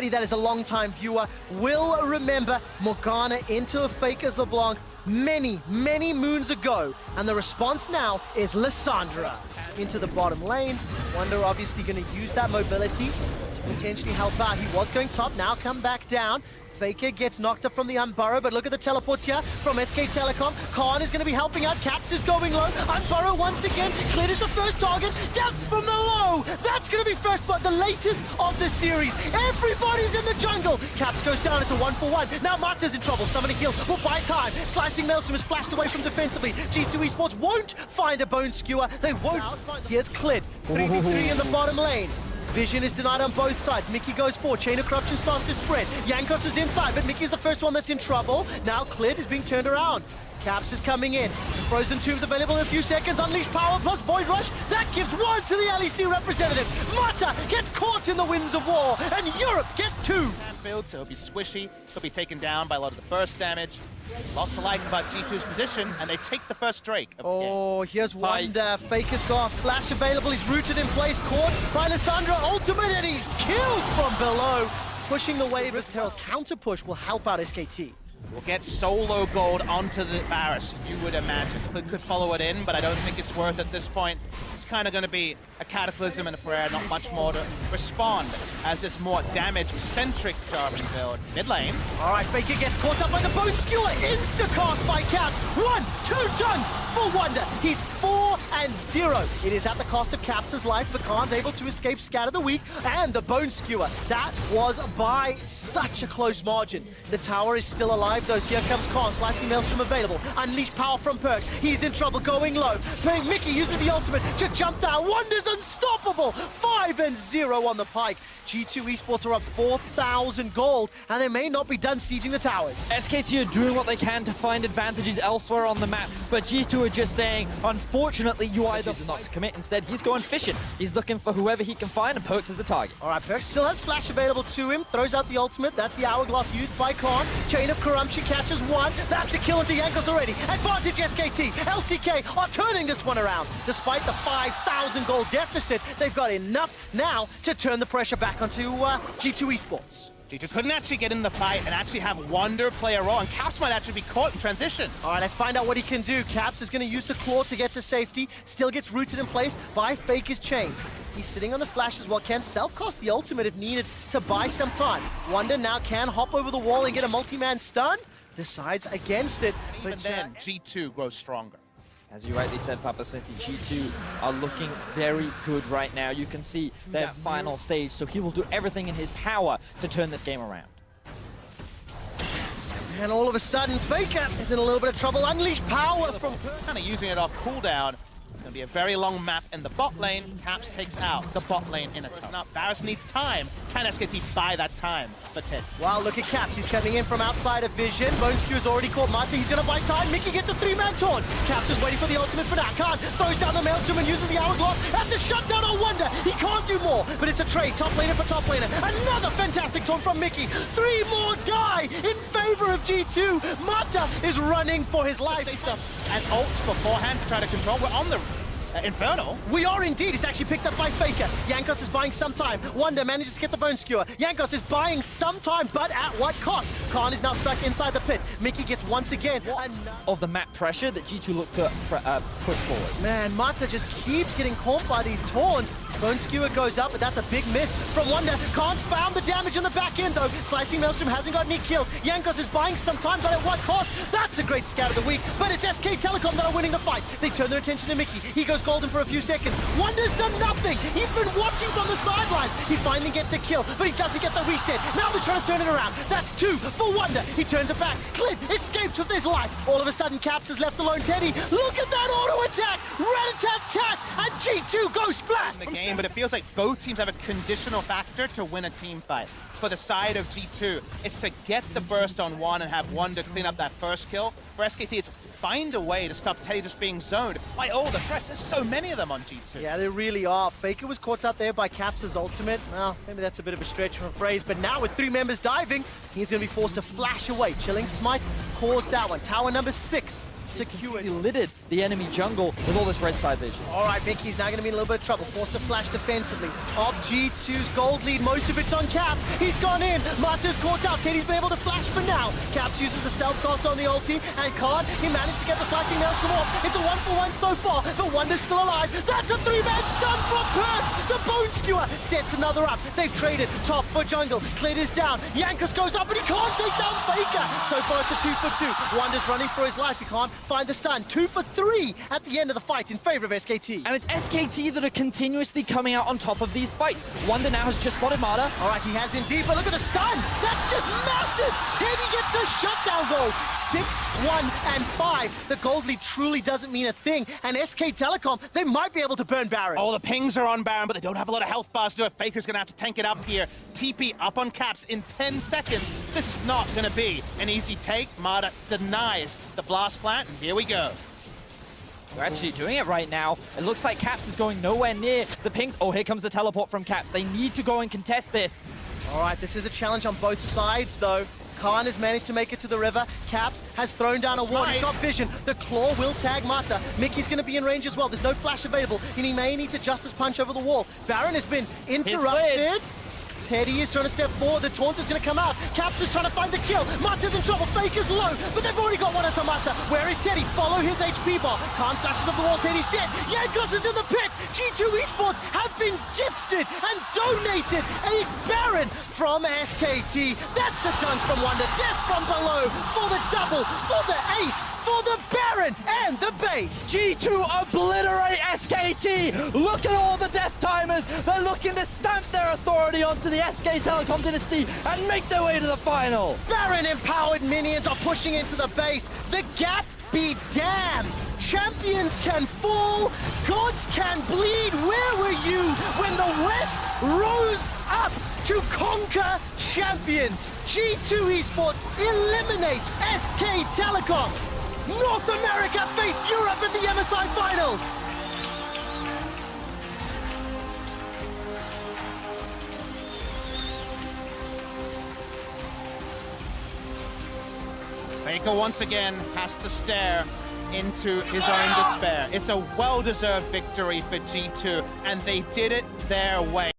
anybody that is a long-time viewer will remember Morgana into a Faker's LeBlanc many, many moons ago. And the response now is Lissandra into the bottom lane. Wonder obviously going to use that mobility to potentially help out. He was going top, now come back down. Faker gets knocked up from the Unburrow, but look at the teleports here from SK Telecom. Khan is going to be helping out. Caps is going low. Unburrow once again. Cleared is the first target. Death from the low. That's going to be first, but the latest of the series. Everybody's in the jungle. Caps goes down into 1-for-1. Now Mata's in trouble. Summoning heal will buy time. Slicing Maelstrom is flashed away from defensively. G2 Esports won't find a Bone Skewer. They won't. Here's Clid. 3v3 in the bottom lane. Vision is denied on both sides. Mickey goes forward. Chain of Corruption starts to spread. Jankos is inside, but Mickey's the first one that's in trouble. Now Clid is being turned around. Caps is coming in. Frozen Tombs available in a few seconds. Unleash Power plus Void Rush. That gives one to the LEC representative. Mata gets caught in the winds of war, and Europe get two. Build, so he'll be squishy. He'll be taken down by a lot of the burst damage. Lot to like about G2's position, and they take the first Drake of the game. Oh, here's Wonder. Faker's got flash available. He's rooted in place. Caught by Lissandra. Ultimate, and he's killed from below. Pushing the wave of Terrell. Counter push will help out SKT. We'll get solo gold onto the Varus, you would imagine. Could follow it in, but I don't think it's worth it at this point. It's kind of going to be a Cataclysm and a Prayer, not much more to respond as this more damage-centric Jarvan build. Mid lane. All right, Faker gets caught up by the Bone Skewer. Insta-cast by Cap. 1-2 dunks for Wonder. He's 4-0. It is at the cost of Caps' life, but Khan's able to escape Scatter the Weak and the Bone Skewer. That was by such a close margin. The tower is still alive, though. Here comes Khan, slicing Maelstrom available. Unleash Power from Perks. He's in trouble, going low. Playing Mickey uses the ultimate to jump down. Wonder's unstoppable. 5-0 on the pike. G2 Esports are up 4,000 gold, and they may not be done sieging the towers. SKT are doing what they can to find advantages elsewhere on the map, but G2 are just saying, unfortunately, you either not to commit. Instead, he's going fishing. He's looking for whoever he can find, and Perks is the target. All right, Perks still has flash available to him. Throws out the ultimate. That's the Hourglass used by Khan. Chain of Corruption catches one. That's a kill into Jankos already. Advantage SKT. LCK are turning this one around. Despite the 5,000 gold deficit, they've got enough now to turn the pressure back onto G2 Esports. G2 couldn't actually get in the fight and actually have Wonder play a role, and Caps might actually be caught in transition. All right, let's find out what he can do. Caps is going to use the claw to get to safety. Still gets rooted in place by Faker's chains. He's sitting on the flash as well. Can self-cost the ultimate if needed to buy some time. Wonder now can hop over the wall and get a multi-man stun. Decides against it. Even then, G2 grows stronger. As you rightly said, Papa Smithy, G2 are looking very good right now. You can see their final stage, so he will do everything in his power to turn this game around. And all of a sudden, Faker is in a little bit of trouble. Unleash Power from... Kind of using it off cooldown. It's going to be a very long map in the bot lane. Caps takes out the bot lane in a turn. Varus needs time. Can SKT buy that time for 10? Wow, look at Caps. He's coming in from outside of vision. Bone Skew's already caught Mata. He's going to buy time. Mickey gets a 3-man taunt. Caps is waiting for the ultimate for that. Khan throws down the Maelstrom and uses the Hourglass. That's a shutdown on Wonder. He can't do more, but it's a trade. Top laner for top laner. Another fantastic taunt from Mickey. 3 more die in favor of G2. Mata is running for his life. And ults beforehand to try to control. We're on the Inferno. We are indeed. It's actually picked up by Faker. Jankos is buying some time. Wonder manages to get the Bone Skewer. Jankos is buying some time, but at what cost? Khan is now stuck inside the pit. Mickey gets once again. Of the map pressure that G2 look to push forward. Man, Mata just keeps getting caught by these taunts. Bone Skewer goes up, but that's a big miss from Wonder. Khan's found the damage in the back end, though. Slicing Maelstrom hasn't got any kills. Jankos is buying some time, but at what cost? That's a great scout of the week, but it's SK Telecom that are winning the fight. They turn their attention to Mickey. He goes golden for a few seconds. Wonder's done nothing. He's been watching from the sidelines. He finally gets a kill, but he doesn't get the reset. Now they're trying to turn it around. That's 2 for Wonder. He turns it back. Clint escapes with his life. All of a sudden, Caps is left alone. Teddy, look at that auto attack. Rat-a-tat-tat, and G2 goes splat. In the game, but it feels like both teams have a conditional factor to win a team fight. For the side of G2, it's to get the burst on one and have Wonder clean up that first kill. For SKT, it's find a way to stop Teddy just being zoned by all the threats. There's so many of them on G2. Yeah, there really are. Faker was caught out there by Caps' ultimate. Well, maybe that's a bit of a stretch from a phrase, but now with 3 members diving, he's going to be forced to flash away. Chilling Smite caused that one. Tower number 6 secured. He littered the enemy jungle with all this red side vision. All right, Mickey's now going to be in a little bit of trouble. Forced to flash defensively. Up G2's gold lead. Most of it's on Cap. He's gone in. Mata's caught out. Teddy's been able to flash for now. Caps uses the self-cast on the ulti. And Khan, he managed to get the slicing nails from off. It's a 1-for-1 so far. But Wonder's still alive. That's a 3-man stun from Perks. The Bone Skewer sets another up. They've traded top for jungle. Clit is down. Yankus goes up, but he can't take down Faker. So far, it's a 2-for-2. Wonder's running for his life. He can't find the stun. 2-for-3 at the end of the fight in favor of SKT. And it's SKT that are continuously coming out on top of these fights. Wonder now has just spotted Mata. All right, he has indeed, but look at the stun. That's just massive. Teddy gets the shutdown goal. 6, 1, and 5. The gold lead truly doesn't mean a thing. And SK Telecom, they might be able to burn Baron. Oh, the pings are on Baron, but they don't have a lot of health bars to do it. Faker's gonna have to tank it up here. TP up on Caps in 10 seconds. This is not gonna be an easy take. Mata denies the blast plant, and here we go. They're actually doing it right now. It looks like Caps is going nowhere near the pings. Oh, here comes the teleport from Caps. They need to go and contest this. All right, this is a challenge on both sides, though. Khan has managed to make it to the river. Caps has thrown down a ward. He's got vision. The claw will tag Mata. Mickey's going to be in range as well. There's no flash available, and he may need to Justice Punch over the wall. Baron has been interrupted. Teddy is trying to step forward. The taunt is going to come out. Caps is trying to find the kill. Mata's in trouble. Faker's low, but they've already got one onto Mata. Where is Teddy? Follow his HP bar. Khan flashes up the wall. Teddy's dead. Yankus is in the pit. G2 Esports have been gifted and donated a Baron from SKT. That's a dunk from Wonder. Death from below for the double, for the ace, for the Baron and the base. G2 obliterate SKT! Look at all the death timers! They're looking to stamp their authority onto the SK Telecom dynasty and make their way to the final! Baron empowered minions are pushing into the base. The gap be damned! Champions can fall, gods can bleed. Where were you when the West rose up to conquer champions? G2 Esports eliminates SK Telecom. North America face Europe at the MSI Finals. Faker once again has to stare into his own despair. It's a well-deserved victory for G2, and they did it their way.